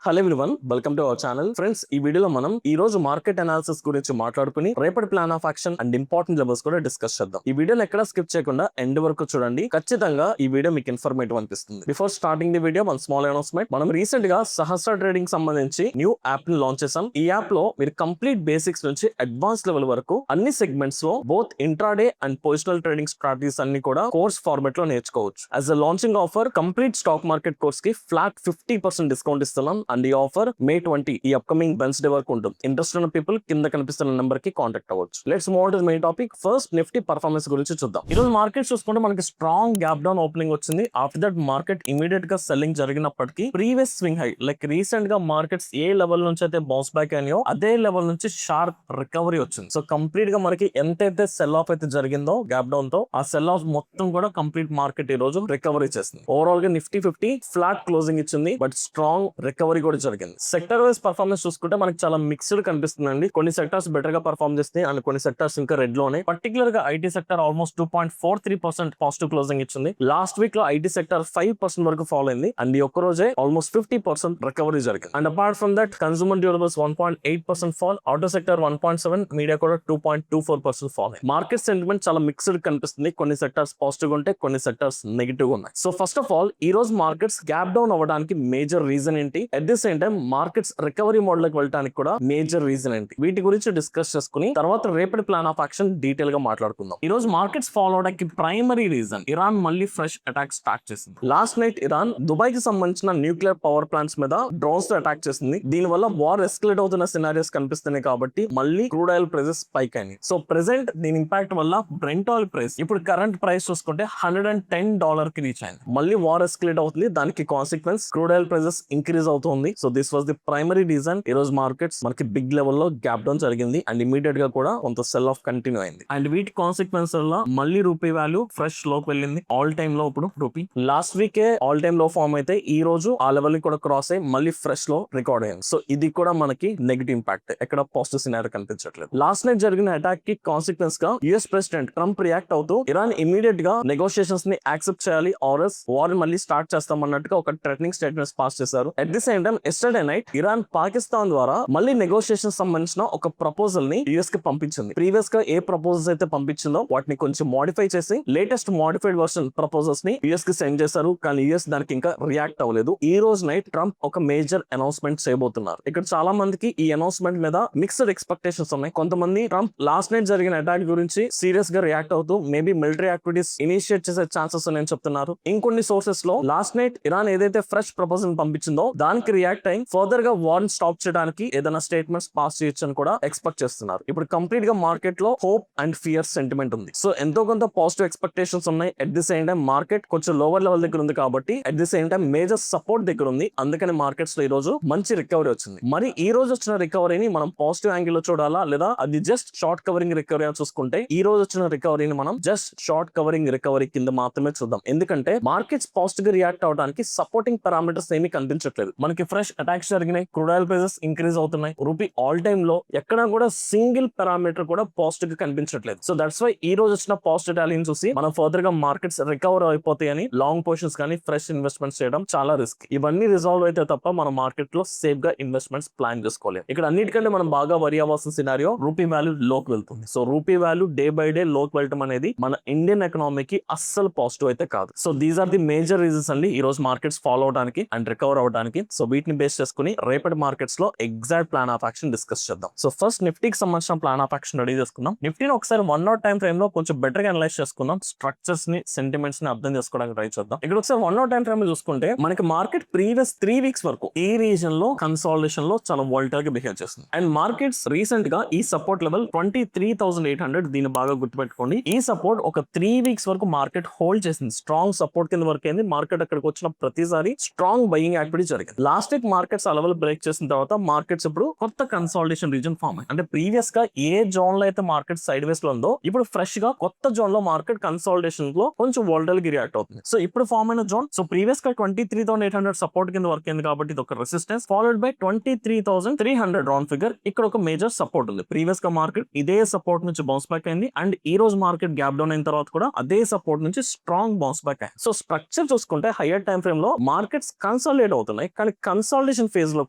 Hello everyone, welcome to our channel. Friends, ఈ వీడియోలో మనం ఈ రోజు మార్కెట్ అనాలిసిస్ గురించి మాట్లాడుకుని రేపటి plan of action and important levels కూడా డిస్కస్ చేద్దాం. ఈ వీడియోని ఎక్కడ స్కిప్ చేయకుండా ఎండ్ వరకు చూడండి. ఖచ్చితంగా ఈ వీడియో మీకు ఇన్ఫర్మేటివ్ అనిపిస్తుంది. Before starting the video one small announcement. మనం రీసెంట్ గా సహస్ర ట్రేడింగ్ సంబంధించి న్యూ యాప్ ని లాంచ్ చేసాం. ఈ యాప్ లో మీరు కంప్లీట్ బేసిక్స్ నుంచి అడ్వాన్స్ లెవెల్ వరకు అన్ని సెగ్మెంట్స్ లో both intraday and positional trading strategies అన్ని కూడా కోర్స్ ఫార్మాట్ లో నేర్చుకోవచ్చు. As a launching offer complete stock market course కి ఫ్లాట్ 50% డిస్కౌంట్ ఇస్తున్నాం. అండ్ ఈ ఆఫర్ May 20 ఈ అప్కమింగ్ వెన్స్డే వరకు ఉంటుంది. ఇంట్రెస్ట్ ఉన్న పీపుల్ కింద కనిపిస్తున్న నెంబర్ కి కాంటాక్ట్ అవ్వచ్చు. Let's move to main topic. First Nifty performance గురించి చూద్దాం. ఈ రోజు మార్కెట్ చూసుకుంటే మనకి స్ట్రాంగ్ గ్యాప్ డౌన్ ఓపెనింగ్ వచ్చింది. ఆఫ్టర్ దట్ మార్కెట్ ఇమీడియట్ గా సెల్లింగ్ జరిగినప్పటికీ previous swing high like recent గా మార్కెట్స్ ఏ లెవెల్ నుంచి అయితే బౌన్స్ బ్యాక్ అయినాయో అదే లెవెల్ నుంచి షార్ప్ రికవరీ వచ్చింది. సో కంప్లీట్ గా మనకి ఎంతైతే సెల్ ఆఫ్ అయితే జరిగిందో గ్యాప్ డౌన్ తో ఆ సెల్ ఆఫ్ మొత్తం కూడా కంప్లీట్ మార్కెట్ ఈ రోజు రికవరీ చేసింది. ఓవరాల్ గా నిఫ్టీ 50 ఫ్లాట్ క్లోజింగ్ ఇచ్చింది, బట్ స్ట్రాంగ్ రికవరీ కూడా జరిగింది. సెక్టర్ వైజ్ పర్ఫార్మెన్స్ చూసుకుంటే మనకి చాలా మిక్స్డ్ కనిపిస్తుందండి. కొన్ని సెక్టర్స్ బెటర్ గా పర్ఫార్మ్ చేస్తాయి అండ్ కొన్ని సెక్టర్స్ ఇంకా రెడ్ లోనే. పర్టికులర్ గా IT sector almost 2.43% positive closing ఇచ్చింది. లాస్ట్ వీక్ లో ఐటీ సెక్టర్ 5% వరకు ఫాల్ అయింది అండ్ ఈ ఒక్క రోజే ఆల్మోస్ట్ 50% రికవరీ జరిగింది. And apart from that consumer durables 1.8% fall, auto sector 1.7%, media కూడా 2.24% ఫాల్. మార్కెట్ సెంటిమెంట్ చాలా మిక్స్డ్ కనిపిస్తుంది. కొన్ని సెక్టర్స్ పాజిటివ్ గా ఉంటాయి, కొన్ని సెక్టర్స్ నెగిటివ్ గా ఉన్నాయి. సో ఫస్ట్ ఆఫ్ ఆల్ ఈ రోజు మార్కెట్స్ గ్యాప్ డౌన్ అవ్వడానికి మేజర్ రీజన్ ఏంటి, at the same time markets recovery mode లోకి వెళ్ళడానికి కూడా మేజర్ రీజన్ ఏంటి, వీటి గురించి డిస్కస్ చేసుకుని తర్వాత రేపటి ప్లాన్ ఆఫ్ యాక్షన్ డీటెయిల్ గా మాట్లాడుకుందాం. ఈ రోజు మార్కెట్స్ ఫాలో అవడానికి ప్రైమరీ రీజన్ ఇరాన్ మళ్ళీ ఫ్రెష్ అటాక్ స్టార్ట్ చేసింది. లాస్ట్ నైట్ ఇరాన్ దుబాయ్ కి సంబంధించిన న్యూక్లియర్ పవర్ ప్లాంట్స్ మీద డ్రోన్స్ తో అటాక్ చేసింది. దీని వల్ల వార్ ఎస్కలేట్ అవుతున్న సినారియోస్ కనిపిస్తున్నాయి కాబట్టి మళ్ళీ క్రూడ్ ఆయిల్ ప్రైసెస్ స్పైక్ అయినాయి. సో ప్రెసెంట్ దీని ఇంపాక్ట్ వల్ల బ్రెంట్ ఆయిల్ ప్రైస్ ఇప్పుడు కరెంట్ ప్రైస్ చూసుకుంటే $110 కి రీచ్ అయింది. మళ్ళీ వార్ ఎస్కలేట్ అవుతుంది, దానికి consequence crude oil prices increase అవుతుంది. So this was the primary reason ఈ రోజు మార్కెట్స్ మనకి బిగ్ లెవెల్ లో గ్యాప్ డౌన్ జరిగింది అండ్ ఇమీడియట్ గా కూడా కొంత సెల్ ఆఫ్ కంటిన్యూ అయింది. అండ్ వీటి కాన్సిక్వెన్స్ వల్ల మళ్ళీ రూపీ వాల్యూ ఫ్రెష్ లోకి వెళ్ళింది. ఆల్ టైమ్ లో ఇప్పుడు రూపీ లాస్ట్ వీకే ఆల్ టైమ్ లో ఫార్మ్ అయితే ఈ రోజు ఆ లెవెల్ ని కూడా క్రాస్ అయ్యి మళ్ళీ ఫ్రెష్ లో రికార్డ్ అయింది. సో ఇది కూడా మనకి నెగిటివ్ ఇంపాక్ట్, ఎక్కడ పాజిటివ్ సినారియో కనిపించట్లేదు. లాస్ట్ నైట్ జరిగిన అటాక్ కి కాన్సిక్వెన్స్ గా యుఎస్ ప్రెసిడెంట్ ట్రంప్ రియాక్ట్ అవుతూ ఇరాన్ ఇమీడియట్ గా నెగోషియేషన్స్ ని యాక్సెప్ట్ చేయాలి ఆర్ఎస్ వార్ మళ్ళీ స్టార్ట్ చేస్తామన్నట్టుగా ఒక థ్రెటనింగ్ స్టేట్మెంట్స్ పాస్ చేశారు. At the same time yesterday night Iran Pakistan ద్వారా మళ్ళీ నెగోషియేషన్ సంబంధించిన ఒక ప్రపోజల్ ని యుఎస్ కి పంపించింది. ప్రీవియస్ గా ఏ ప్రపోజల్స్ అయితే పంపించిందో వాటిని కొంచెం మోడిఫై చేసి లేటెస్ట్ మోడిఫైడ్ వర్షన్ ప్రపోజల్స్ ని యుఎస్ కి సెండ్ చేశారు. కానీ యుఎస్ దానికి ఇంకా రియాక్ట్ అవ్వలేదు. ఈ రోజు నైట్ ట్రంప్ ఒక మేజర్ అనౌన్స్మెంట్ చేయబోతున్నారు. ఇక్కడ చాలా మందికి ఈ అనౌన్స్మెంట్ మీద మిక్స్డ్ ఎక్స్పెక్టేషన్స్ ఉన్నాయి. కొంతమంది ట్రంప్ లాస్ట్ నైట్ జరిగిన అటాక్ గురించి సీరియస్ గా రియాక్ట్ అవుతూ మేబీ మిలిటరీ యాక్టివిటీస్ ఇనిషియేట్ చేసే ఛాన్సెస్ ఉన్నాయని చెప్తున్నారు. ఇంకొన్ని సోర్సెస్ లో లాస్ట్ నైట్ ఇరాన్ ఏదైతే ఫ్రెష్ ప్రపోజల్ పంపించిందో దానికి రియాక్ట్ అయ్యి ఫర్దర్ గా వార్ స్టాప్ చేయడానికి ఏదైనా స్టేట్మెంట్స్ పాస్ చేయొచ్చు అని కూడా ఎక్స్పెక్ట్ చేస్తున్నారు. ఇప్పుడు కంప్లీట్ గా మార్కెట్ లో హోప్ అండ్ ఫియర్ సెంటిమెంట్ ఉంది. సో ఎంతో కొంత పాజిటివ్ ఎక్స్పెక్టేషన్స్ ఉన్నాయి. At the same time market కొంచెం లోవర్ లెవెల్ దగ్గర ఉంది కాబట్టి at the same time major support దగ్గర ఉంది. అందుకని మార్కెట్స్ లో ఈ రోజు మంచి రికవరీ వచ్చింది. మరి ఈ రోజు వచ్చిన రికవరీని మనం పాజిటివ్ యాంగిల్ లో చూడాలా లేదా అది జస్ట్ షార్ట్ కవరింగ్ రికవరీ అని చూసుకుంటే ఈ రోజు వచ్చిన రికవరీని మనం జస్ట్ షార్ట్ కవరింగ్ రికవరీ కింద మాత్రమే చూద్దాం. ఎందుకంటే మార్కెట్స్ పాజిటివ్ గా రియాక్ట్ అవడానికి సపోర్టింగ్ పారామీటర్స్ ఏమీ కనిపించట్లేదు. మనకి ఫ్రెష్ అటాక్స్ జరిగినాయి, క్రూడ్ ఆయిల్ ప్రైసెస్ ఇంక్రీజ్ అవుతున్నాయి, రూపీ ఆల్ టైమ్ లో ఎక్కడ కూడా సింగిల్ పారామీటర్ కూడా పాజిటివ్ గా కనిపించట్లేదు. సో దట్స్ వై ఈ రోజు వచ్చిన పాజిటివ్ ర్యాలీని చూసి మనం ఫర్దర్ గా మార్కెట్స్ రికవర్ అయిపోతాయని లాంగ్ పొజిషన్స్ కానీ ఫ్రెష్ ఇన్వెస్ట్మెంట్స్ చేయడం చాలా రిస్క్. ఇవన్నీ రిజాల్వ్ అయితే తప్ప మన మార్కెట్ లో సేఫ్ గా ఇన్వెస్ట్మెంట్స్ ప్లాన్ చేసుకోలేము. ఇక్కడ అన్నిటికంటే మనం బాగా వరి అవ్వాల్సిన సినారియో రూపీ వాల్యూ లోకి వెళ్తుంది. So rupee value day by day లోకి వెళ్ళడం అనేది మన ఇండియన్ ఎకనామీకి అస్సలు పాజిటివ్ అయితే కాదు. So these are the major reasons అండి ఈ రోజు మార్కెట్స్ ఫాలో అవడానికి అండ్ రికవర్ అవడానికి. సో వీటిని బేస్ చేసుకుని రేపటి మార్కెట్స్ లో exact plan of action discuss చేద్దాం. సో ఫస్ట్ నిఫ్టీకి సంబంధించిన ప్లాన్ ఆఫ్ యాక్షన్ రెడీ చేసుకుందాం. నిఫ్టీని ఒకసారి 1 hour టైం ఫ్రేమ్ లో కొంచెం బెటర్ గా అనలైజ్ చేసుకుందాం. స్ట్రక్చర్స్ ని సెంటిమెంట్స్ ని అర్థం చేసుకోవడానికి ట్రై చేద్దాం. ఇక్కడ ఒకసారి 1 hour టైం ఫ్రేమ్ లో చూసుకుంటే మనకి మార్కెట్ ప్రీవియస్ 3 weeks వరకు ఈ రీజన్ లో కన్సాలిడేషన్ లో చాలా వోల్టైల్ గా బిహేవ్ చేస్తుంది. అండ్ మార్కెట్స్ రీసెంట్ గా ఈ సపోర్ట్ లెవెల్ 23,800 దీన్ని బాగా గుర్తుపెట్టుకోండి. ఈ సపోర్ట్ ఒక 3 weeks వరకు మార్కెట్ హోల్డ్ చేసింది. స్ట్రాంగ్ సపోర్ట్ కింద వరకు అయింది. మార్కెట్ అక్కడికి వచ్చిన ప్రతిసారి స్ట్రాంగ్ బయింగ్ యాక్టివిటీ జరిగింది. లాస్ట్ వీక్ మార్కెట్స్ ఆ లెవెల్ బ్రేక్ చేసిన తర్వాత మార్కెట్స్ ఇప్పుడు కొత్త కన్సాలిడేషన్ రీజన్ ఫామ్ అయ్యింది. అంటే ప్రీవియస్ గా ఏ జోన్ లో అయితే మార్కెట్ సైడ్ వేస్ లో ఉందో ఇప్పుడు ఫ్రెష్ గా కొత్త జోన్ లో మార్కెట్ కన్సాలిడేషన్ లో కొంచెం వోల్టైల్ గా రియాక్ట్ అవుతుంది. సో ఇప్పుడు ఫామ్ అయిన జోన్ సో ప్రీవియస్ గా 23,800 సపోర్ట్ కింద వర్క్ అయింది కాబట్టి ఇది ఒక resistance followed by 23,300 round figure. ఇక్కడ ఒక మేజర్ సపోర్ట్ ఉంది. ప్రీవియస్ గా మార్కెట్ ఇదే సపోర్ట్ నుంచి బౌన్స్ బ్యాక్ అయింది అండ్ ఈ రోజు మార్కెట్ గ్యాప్ డౌన్ అయిన తర్వాత కూడా అదే సపోర్ట్ నుంచి స్ట్రాంగ్ బౌన్స్ బ్యాక్ అయింది. సో స్ట్రక్చర్ చూసుకుంటే హైయర్ టైం ఫ్రేమ్ లో మార్కెట్స్ కన్సాలిడేట్ అవుతున్నాయి కానీ కన్సాలిడేషన్ ఫేజ్ లో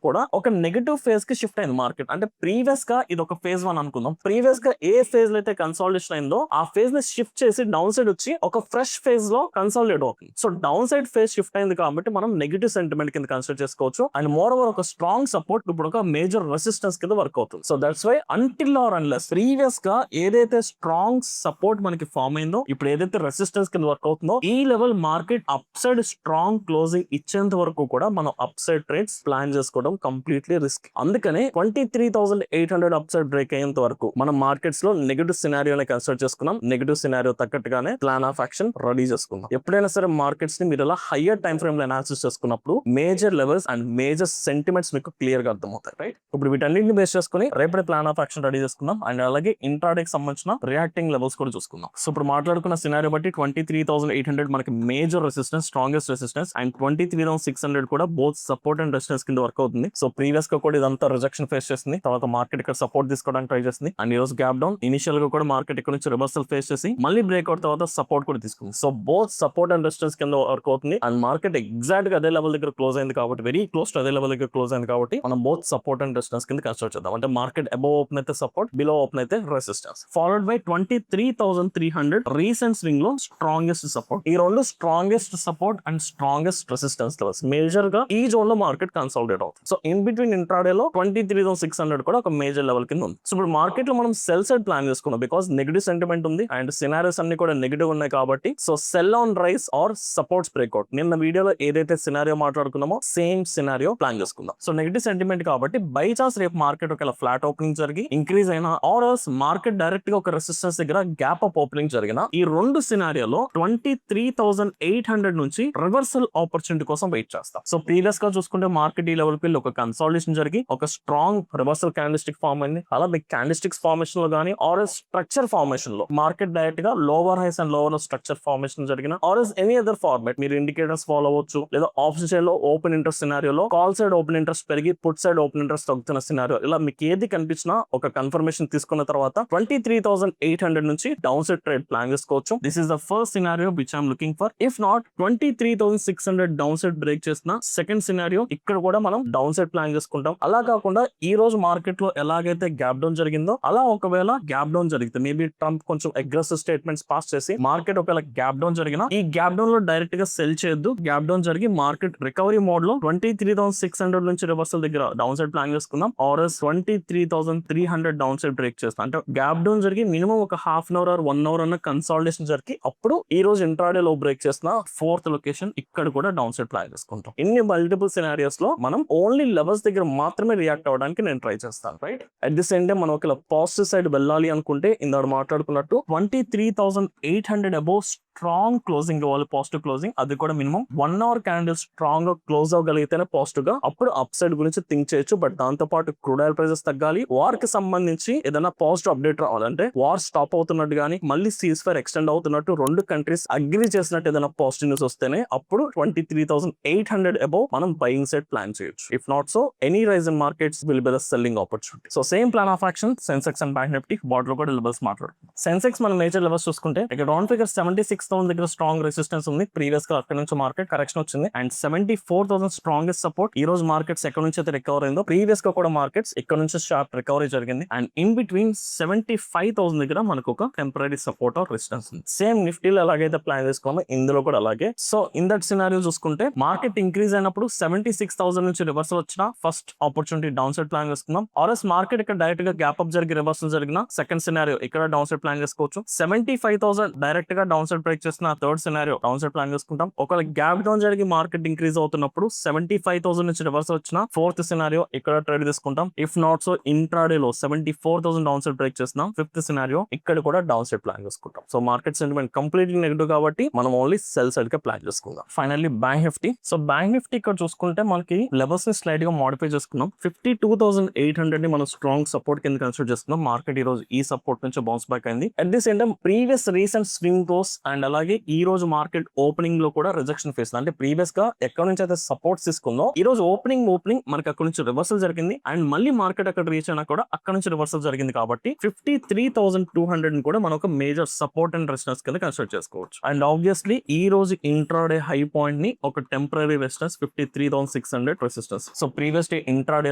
కూడా ఒక నెగటివ్ ఫేజ్ కి షిఫ్ట్ అయింది మార్కెట్. అంటే ప్రీవియస్ గా ఇది ఒక ఫేజ్ 1 అనుకుందాం. ప్రీవియస్ గా ఏ ఫేజ్ లో అయితే కన్సాలిడేషన్ అయిందో ఆ ఫేజ్ ని షిఫ్ట్ చేసి డౌన్ సైడ్ వచ్చి ఒక ఫ్రెష్ ఫేజ్ లో కన్సాలిడేట్ అవుతుంది. So downside phase shift అయింది కాబట్టి మనం నెగటివ్ సెంటిమెంట్ కింద కన్సిడర్ చేసుకోవచ్చు. అండ్ మోర్ ఓవర్ ఒక స్ట్రాంగ్ సపోర్ట్ ఇప్పుడు ఒక మేజర్ రెసిస్టెన్స్ కింద వర్క్ అవుతుంది. So that's why until or unless previous గా ఏదైతే స్ట్రాంగ్ సపోర్ట్ మనకి ఫామ్ అయిందో, ఇప్పుడు ఏదైతే రెసిస్టెన్స్ కింద వర్క్ అవుతుందో, ఈ level market up side strong closing ఇచ్చేంత వరకు కూడా మనం అప్ సైడ్ ట్రేడ్స్ ప్లాన్ చేసుకోవడం కంప్లీట్లీ రిస్క్. అందుకనే 23,800 అప్ సైడ్ బ్రేక్ అయ్యేంత వరకు మనం మార్కెట్స్ లో నెగటివ్ సినారియోని కన్సిడర్ చేసుకున్నాం. నెగటివ్ సినారియో తగ్గట్టుగానే ప్లాన్ ఆఫ్ యాక్షన్ రెడీ చేసుకుందాం. ఎప్పుడైనా సరే మార్కెట్స్ ని మీరు ఇలా హయ్యర్ టైం ఫ్రేమ్ లో అనాలిసిస్ చేసుకున్నప్పుడు major levels and major sentiments మీకు క్లియర్ గా అర్థమవుతాయి. రైట్, ఇప్పుడు వీటన్నింటిని బేస్ చేసుకుని రేపటి ప్లాన్ ఆఫ్ యాక్షన్ రెడీ చేసుకుందాం. అండ్ అలాగే ఇంట్రాడేకి సంబంధించిన రియాక్టింగ్ లెవెల్స్ కూడా చూసుకుందాం. సో ఇప్పుడు మాట్లాడుకున్న సినారియో బట్టి 23,800 మనకి major resistance, strongest resistance, and 23,600 కూడా బోత్ సపోర్ట్ అండ్ రెసిస్టెన్స్ కింద వర్క్ అవుతుంది. సో ప్రీవియస్ గా కూడా ఇదంతా రిజెక్షన్ ఫేస్ చేసింది, తర్వాత మార్కెట్ ఇక్కడ సపోర్ట్ తీసుకోవడానికి ట్రై చేసింది. అండ్ ఈ రోజు గ్యాప్ డౌన్, ఇనిషియల్ గా కూడా మార్కెట్ ఇక్కడ నుంచి రివర్సల్ ఫేస్ చేసి మళ్ళీ బ్రేక్అవుట్ తర్వాత సపోర్ట్ కూడా తీసుకుంది. So both support and resistance కింద వర్క్ అవుతుంది. అండ్ మార్కెట్ ఎగ్జాక్ట్ గా అదే లెవెల్ దగ్గర క్లోజ్ అయింది కాబట్టి, వెరీ క్లోజ్ టు అదే లెవెల్ దగ్గర క్లోజ్ అయింది కాబట్టి మనం బోత్ సపోర్ట్ అండ్ రెసిస్టెన్స్ కింద కన్సిడర్ చేద్దాం. అంటే మార్కెట్ అబోవ్ ఓపెన్ అయితే సపోర్ట్, బిలో ఓపెన్ అయితే resistance, followed by 23,300 recent swing లో స్ట్రాంగెస్ట్ సపోర్ట్. ఈ రెండు strongest support and strongest resistance levels. Major గా ఈ జోన్ లో మార్కెట్ కన్సాలిడేట్ అవుతుంది. సో ఇన్ బిట్వీన్ ఇంట్రాడే లో 23,600 కూడా ఒక మేజర్ లెవెల్ కింద ఉంది. సో ఇప్పుడు మార్కెట్ లో మనం సెల్ సైడ్ ప్లాన్ చేసుకున్నాం, బికాస్ నెగటివ్ సెంటిమెంట్ ఉంది అండ్ సినారియోస్ అన్ని కూడా నెగటివ్ ఉన్నాయి కాబట్టి. So cell on rice or supports breakout. నిన్న వీడియోలో ఏదైతే సినారియో మాట్లాడుకున్నామో సేమ్ సినారియో ప్లాన్ చేసుకుందాం. సో నెగటివ్ సెంటిమెంట్ కాబట్టి బై ఛాన్స్ రేపు మార్కెట్ ఒక ఫ్లాట్ ఓపెనింగ్ జరిగి ఇంక్రీజ్ అయినా, ఆర్ ఎల్స్ మార్కెట్ డైరెక్ట్ గా ఒక రెసిస్టెన్స్ దగ్గర గ్యాప్ అప్ ఓపెనింగ్ జరిగిన, ఈ రెండు సినారియోలో 23,800 నుంచి రివర్సల్ ఆపర్చునిటీ కోసం వెయిట్ చేస్తాం. సో ప్రీవియస్ గా చూసుకుంటే మార్కెట్ ఈ లెవెల్ పిల్ ఒక కన్సాలిడేషన్ జరిగి ఒక స్ట్రాంగ్ రివర్సల్ క్యాండిస్టిక్ ఫార్మ్ అయింది. అలా మీకు క్యాండిస్టిక్స్ ఫార్మేషన్ లో గానీ ఆర్ స్ట్రక్చర్ ఫార్మేషన్ లో మార్కెట్ డైరెక్ట్ గా lower highs and lower structure formation జరిగిన, ఆర్ ఎనీ అదర్ ఫార్మేట్ మీరు ఇండికేటర్స్ ఫాలో అవ్వచ్చు, లేదా ఆప్షన్ సైడ్ లో ఓపెన్ ఇంట్రెస్ట్ సినారియోలో కాల్ సైడ్ ఓపెన్ ఇంట్రెస్ట్ పెరిగి పుట్ సైడ్ ఓపెన్ ఇంట్రెస్ట్ తగ్గుతున్న సినారియో, ఇలా మీకు ఏది కనిపించినా ఒక కన్ఫర్మేషన్ తీసుకున్న తర్వాత 23,800 నుంచి డౌన్ సైడ్ ట్రేడ్ ప్లాన్ చేసుకోవచ్చు. This is the first scenario which I'm looking for. If not 23,600 down side break చేసిన సెకండ్ సినారియో, ఇక్కడ కూడా మనం డౌన్ సైడ్ ప్లాన్ చేసుకుంటాం. అలా కాకుండా ఈ రోజు మార్కెట్ లో ఎలాగైతే గ్యాప్ డౌన్ జరిగిందో, అలా ఒకవేళ గ్యాప్ డౌన్ జరిగితే మేబీ ట్రంప్ కొంచెం అగ్రెసివ్ స్టేట్మెంట్స్ పాస్ చేసి మార్కెట్ ఒకవేళ గ్యాప్ డౌన్ జరిగిన, ఈ గ్యాప్ డౌన్ లో డైరెక్ట్ గా సెల్ చేయొద్దు. గ్యాప్ డౌన్ జరిగి మార్కెట్ రికవరీ మోడ్ లో 23,600 నుంచి రివర్సల్ దగ్గర డౌన్ సైడ్ ప్లాన్ చేసుకుందాం, ఆర్ 23,300 డౌన్ సైడ్ బ్రేక్ చేస్తాం. అంటే గ్యాప్ డౌన్ జరిగి మినిమం ఒక half an hour or 1 hour అన్న కన్సాలిడేషన్ జరిగి అప్పుడు ఈ రోజు ఇంట్రాడే లో బ్రేక్ చేసిన ఫోర్త్ లొకేషన్ ఇక్కడ కూడా డౌన్ సైడ్ ప్లాన్ చేసుకుంటాం. ఇన్ని మల్టిపుల్ సినారియోస్ లో మనం ఓన్లీ లెవెల్స్ దగ్గర మాత్రమే రియాక్ట్ అవ్వడానికి నేను ట్రై చేస్తాను. Right, at the same time మనం ఒక పాజిటివ్ సైడ్ వెళ్ళాలి అనుకుంటే ఇందాక మాట్లాడుకున్నట్టు 23,800 అబోవ్ స్ట్రాంగ్ క్లోజింగ్ ఇవ్వాలి, పాజిటివ్ క్లోజింగ్. అది కూడా మినిమం 1 అవర్ క్యాండిల్ స్ట్రాంగ్ గా క్లోజ్ అవ్వగలిగితేనే పాజిటివ్ గా, అప్పుడు అప్ సైడ్ గురించి థింక్ చేయొచ్చు. బట్ దాంతో పాటు క్రూడ్ ఆయిల్ ప్రైసెస్ తగ్గాలి, వార్ కి సంబంధించి ఏదైనా పాజిటివ్ అప్డేట్ రావాలంటే, వార్ స్టాప్ అవుతున్నట్టు గానీ మళ్ళీ సీజ్ ఫైర్ ఎక్స్టెండ్ అవుతున్నట్టు రెండు కంట్రీస్ అగ్రీ చేసినట్టు ఏదైనా పాజిటివ్ న్యూస్ వస్తేనే అప్పుడు 23,800 అబోవ్ మనం బయింగ్ సైడ్ ప్లాన్ చేయొచ్చు. If not so any rise in markets will be the selling opportunity. So same plan of action Sensex and Bank Nifty బార్డర్ లో కూడా లెవెల్స్ మాట్లాడుతుంది. సెన్సెక్స్ మన మేజర్ లెవెల్స్ చూసుకుంటే ఇక్కడ రౌండ్ ఫిగర్ 76,000 దగ్గర స్ట్రాంగ్ రెసిస్టెన్స్ ఉంది. ప్రీవియస్ గా అక్కడ నుంచి మార్కెట్ కరెక్షన్ వచ్చింది. And 74,000 strongest support. ఈ రోజు మార్కెట్స్ ఎక్కడ నుంచి అయితే రికవర్ అయిందో, ప్రీవియస్ గా కూడా మార్కెట్స్ ఇక్కడ నుంచి షార్ప్ రికవరీ జరిగింది. అండ్ ఇన్ బిట్వీన్ 75,000 దగ్గర మనకు ఒక టెంపరీ సపోర్ట్ ఆర్ రెసిస్టెన్స్ ఉంది. సేమ్ నిఫ్టీలో ఎలాగైతే ప్లాన్ చేసుకోమో ఇందులో కూడా అలాగే. సో ఇన్ దట్ సినారియో చూసుకుంటే మార్కెట్ ఇంక్రీజ్ అయినప్పుడు 76,000 నుంచి రివర్సల్ వచ్చిన first opportunity down side plan చేసుకుందాం. ఆర్ఎస్ మార్కెట్ ఇక్కడ డైరెక్ట్ గా గ్యాప్ అప్ జరిగి రివర్సల్ జరిగిన సెకండ్ సినారియో ఇక్కడ డౌన్ సైడ్ ప్లాన్ చేసుకోవచ్చు. 75,000 డైరెక్ట్ గా డౌన్ సైడ్ బ్రేక్ చేసిన third scenario down side plan చేసుకుంటాం. ఒకవేళ గ్యాప్ డౌన్ జరిగి మార్కెట్ ఇంక్రీజ్ అవుతున్నప్పుడు 75,000 నుంచి రివర్సల్ వచ్చిన ఫోర్త్ సినారియో ఇక్కడ ట్రేడ్ తీసుకుంటాం. ఇఫ్ నాట్ సో ఇంట్రాడే లో 74,000 డౌన్ సైడ్ బ్రేక్ చేసిన ఫిఫ్త్ సినారియో ఇక్కడ కూడా డౌన్ సైడ్ ప్లాన్ చేసుకుంటాం. So market sentiment completely negative కాబట్టి మనం ఓన్లీ సెల్ సైడ్ గా ప్లాన్ చేసుకుందాం. Finally bank Nifty. So bank Nifty ఇక్కడ చూసుకుంటే మనకి లెవెల్స్ ని స్లైడ్ గా మోడిఫై చేసుకున్నాం. 52,800 ని మనం స్ట్రాంగ్ సపోర్ట్ కింద కన్సిడర్ చేసుకున్నాం. మార్కెట్ ఈ రోజు ఈ సపోర్ట్ నుంచి బౌన్స్ బ్యాక్ అయింది. At the same time previous recent swing lows and అలాగే ఈ రోజు మార్కెట్ ఓపెనింగ్ లో కూడా రిజెక్షన్ ఫేస్, అంటే ప్రీవియస్ గా ఎక్కడ నుంచి అయితే సపోర్ట్స్ తీసుకుందో ఈ రోజు ఓపెనింగ్ మనకి అక్కడ నుంచి రివర్సల్ జరిగింది. అండ్ మళ్ళీ మార్కెట్ అక్కడ రీచ్ అయినా కూడా అక్కడ నుంచి రివర్సల్ జరిగింది. కాబట్టి 53,200 కూడా మనం ఒక మేజర్ సపోర్ట్ అండ్ రెసిస్టెన్స్ కింద కన్సిడర్ చేసుకోవచ్చు. అండ్ ఆబ్వియస్లీ ఈ రోజు ఇంట్రాడే హై పాయింట్ ని ఒక temporary resistance 53,600 resistance. So previous day intraday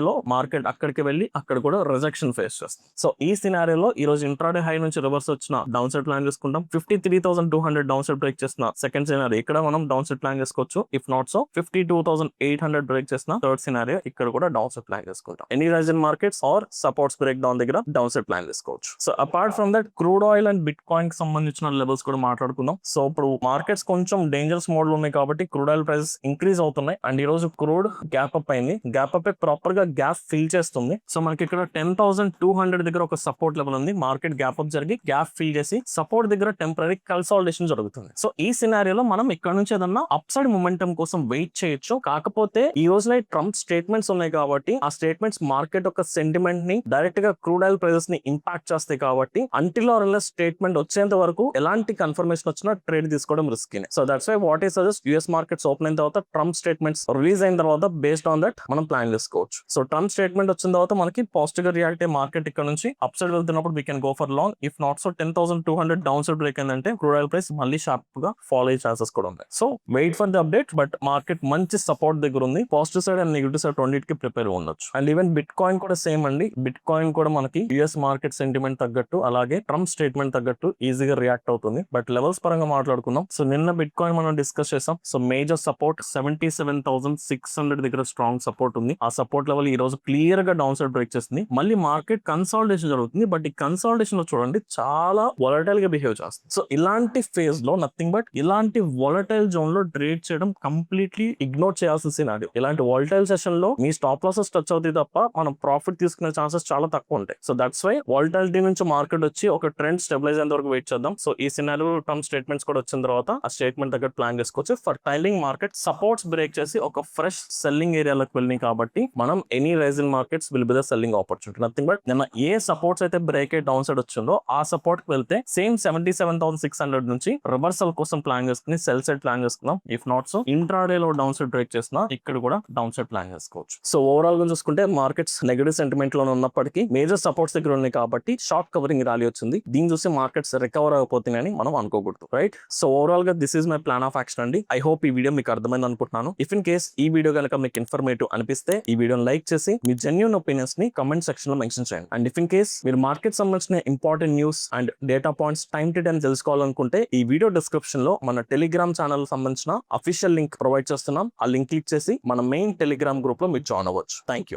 లో మార్కెట్ అక్కడికి వెళ్ళి అక్కడ కూడా రిజెక్షన్ ఫేస్ చేస్తుంది. సో ఈ సినారియోలో ఈ రోజు ఇంట్రాడే హై నుంచి రివర్స్ వచ్చిన డౌన్ సైడ్ ప్లాన్ చేసుకుంటాం. 53,200 డౌన్ సైడ్ బ్రేక్ చేసిన సెకండ్ సినారియో ఇక్కడ మనం డౌన్ సైడ్ ప్లాన్ చేసుకోవచ్చు. ఇఫ్ నాట్ సో 52,800 బ్రేక్ చేసిన థర్డ్ సినారియో ఇక్కడ కూడా డౌన్ సైడ్ ప్లాన్ చేసుకుంటాం. Any rise in markets or supports break down దగ్గర డౌన్ సైడ్ ప్లాన్ చేసుకోవచ్చు. So apart from that crude oil and bitcoin కి సంబంధించిన levels కూడా మాట్లాడుకుందాం. సో ఇప్పుడు మార్కెట్స్ కొంచెం డేంజరస్ మోడ్ లో ఉన్నాయి కాబట్టి క్రూడ్ ఆయిల్ ప్రైసెస్ ఇంక్రీజ్ అవుతున్నాయి. అండ్ ఈ రోజు క్రూడ్ గ్యాప్ అప్ అయింది. గ్యాప్ అప్ ప్రాపర్ గా గ్యాప్ ఫిల్ చేస్తుంది. సో మనకి ఇక్కడ 10,200 దగ్గర ఒక సపోర్ట్ లెవెల్ ఉంది. మార్కెట్ గ్యాప్ అప్ జరిగి గ్యాప్ ఫిల్ చేసి సపోర్ట్ దగ్గర టెంపరీ కన్సాలిడేషన్ జరుగుతుంది. సో ఈ సినారియోలో మనం ఇక్కడ నుంచి ఏదన్నా అప్ సైడ్ మొమెంటం కోసం వెయిట్ చేయొచ్చు. కాకపోతే ఈ రోజు ట్రంప్ స్టేట్మెంట్స్ ఉన్నాయి కాబట్టి ఆ స్టేట్మెంట్స్ మార్కెట్ యొక్క సెంటిమెంట్ ని డైరెక్ట్ గా క్రూడ్ ఆయిల్ ప్రైసెస్ ని ఇంపాక్ట్ చేస్తాయి. కాబట్టి అంటిల్ ఆర్ అన్లెస్ స్టేట్మెంట్ వచ్చేంత వరకు ఎలాంటి కన్ఫర్మేషన్ వచ్చినా ట్రేడ్ తీసుకోవడం risky. So that's why what ఈ సజెస్ట్ యూఎస్ మార్కెట్స్ ఓపెన్ అయిన తర్వాత ట్రంప్ స్టేట్మెంట్స్ రిలీజ్ అయిన తర్వాత బేస్డ్ ఆన్ దట్ మనం ప్లాన్ చేసుకోవచ్చు. సో ట్రంప్ స్టేట్మెంట్ వచ్చిన తర్వాత మనకి పాజిటివ్ గా రియాక్ట్ అయ్యే మార్కెట్ ఇక్కడ నుంచి అప్ సైడ్ వెళ్తున్నప్పుడు we can go for long. If not so 10,200 downside break అయిందంటే క్రూడ్ ఆయిల్ ప్రైస్ మళ్ళీ షార్ప్ గా ఫాలో అయ్యే ఛాన్సెస్ కూడా ఉన్నాయి. So wait for the update. But market మంచి సపోర్ట్ దగ్గర ఉంది. Positive side and negative side రెండింటికి ప్రిపేర్ ఉండొచ్చు. అండ్ ఈవెన్ బిట్ కాయిన్ కూడా సేమ్ అండి. బిట్ కాయిన్ కూడా మనకి యుఎస్ మార్కెట్ సెంటిమెంట్ తగ్గట్టు అలాగే ట్రంప్ స్టేట్మెంట్ తగ్గట్టు ఈజీగా రియాక్ట్ అవుతుంది. బట్ లెవెల్స్ పరంగా మాట్లాడుకుందాం. సో నిన్న బిట్ కాయిన్ మనం డిస్కస్ చేసాం. సో మేజర్ సపోర్ట్ 77,600 దగ్గర స్ట్రాంగ్ సపోర్ట్ ఉంది. ఆ సపోర్ట్ లెవెల్ ఈ రోజు క్లియర్ గా డౌన్ సైడ్ బ్రేక్ చేస్తుంది. మళ్ళీ మార్కెట్ కన్సాలిడేషన్ జరుగుతుంది. బట్ ఈ కన్సాలిడేషన్ లో చూడండి చాలా వొలటైల్ గా బిహేవ్ చేస్తుంది. సో ఇలాంటి ఫేజ్ లో నథింగ్ బట్ ఇలాంటి వొలటైల్ జోన్ లో ట్రేడ్ చేయడం కంప్లీట్లీ ఇగ్నోర్ చేయాల్సిన సినారియో. ఇలాంటి వొలటైల్ సెషన్ లో మీ స్టాప్ లాసెస్ టచ్ అవుతాయి తప్ప మనం ప్రాఫిట్ తీసుకునే ఛాన్సెస్ చాలా తక్కువ ఉంటాయి. సో దట్స్ వై వొలటాలిటీ నుంచి మార్కెట్ వచ్చి ఒక ట్రెండ్ స్టెబిలైజ్ అయ్యేంత వరకు వెయిట్ చేద్దాం. సో ఈ సినారియో ట్రంప్ స్టేట్మెంట్స్ కూడా వచ్చిన తర్వాత ఆ స్టేట్మెంట్ దగ్గర ప్లాన్ చేసుకోవచ్చు. For tailing market supports break చేసి ఒక ఫ్రెష్ సెల్లింగ్ ఏరియాలోకి వెళ్ళినాయి కాబట్టి మనం any rise in markets will be the selling opportunity. Nothing but నిన్న ఏ సపోర్ట్స్ అయితే బ్రేక్ అయ్యి డౌన్ సైడ్ వచ్చిందో ఆ సపోర్ట్ కి వెళ్తే సేమ్ 77,600 నుంచి రివర్సల్ కోసం ప్లాన్ చేసుకుని సెల్ సైడ్ ప్లాన్ చేసుకుందాం. ఇఫ్ నాట్ సో ఇంట్రాడే లో డౌన్ సైడ్ బ్రేక్ చేసిన ఇక్కడ కూడా డౌన్ సైడ్ ప్లాన్ చేసుకోవచ్చు. సో ఓవరాల్ గా చూసుకుంటే మార్కెట్స్ నెగటివ్ సెంటిమెంట్ లో ఉన్నప్పటికీ మేజర్ సపోర్ట్స్ దగ్గర ఉన్నాయి కాబట్టి షార్ట్ కవరింగ్ ర్యాలీ వచ్చింది. దీన్ని చూసి మార్కెట్స్ రికవర్ అయిపోతున్నాయని మనం అనుకోకూడదు, రైట్? సో ఓవరాల్ గా this is my plan of action అండి. ఐ హోప్ ఈ వీడియో మీకు అర్థమైంది అనుకుంటున్నాను. ఇఫ్ ఇన్ కేస్ ఈ వీడియో కనుక మీకు ఇన్ఫర్మేటివ్ అనిపిస్తే ఈ వీడియోని లైక్ చేసి మీ జెన్యూన్ ఒపీనియన్స్ ని కమెంట్ సెక్షన్ లో మెన్షన్ చేయండి. అండ్ ఇఫ్ ఇన్ కేస్ మీరు మార్కెట్ సంబంధించిన important news and data points time to time తెలుసుకోవాలనుకుంటే ఈ వీడియో డిస్క్రిప్షన్ లో మన టెలిగ్రామ్ ఛానల్ సంబంధించిన అఫీషియల్ లింక్ ప్రొవైడ్ చేస్తున్నాం. ఆ లింక్ క్లిక్ చేసి మన మెయిన్ టెలిగ్రామ్ గ్రూప్ లో మీరు జాయిన్ అవ్వచ్చు. Thank you.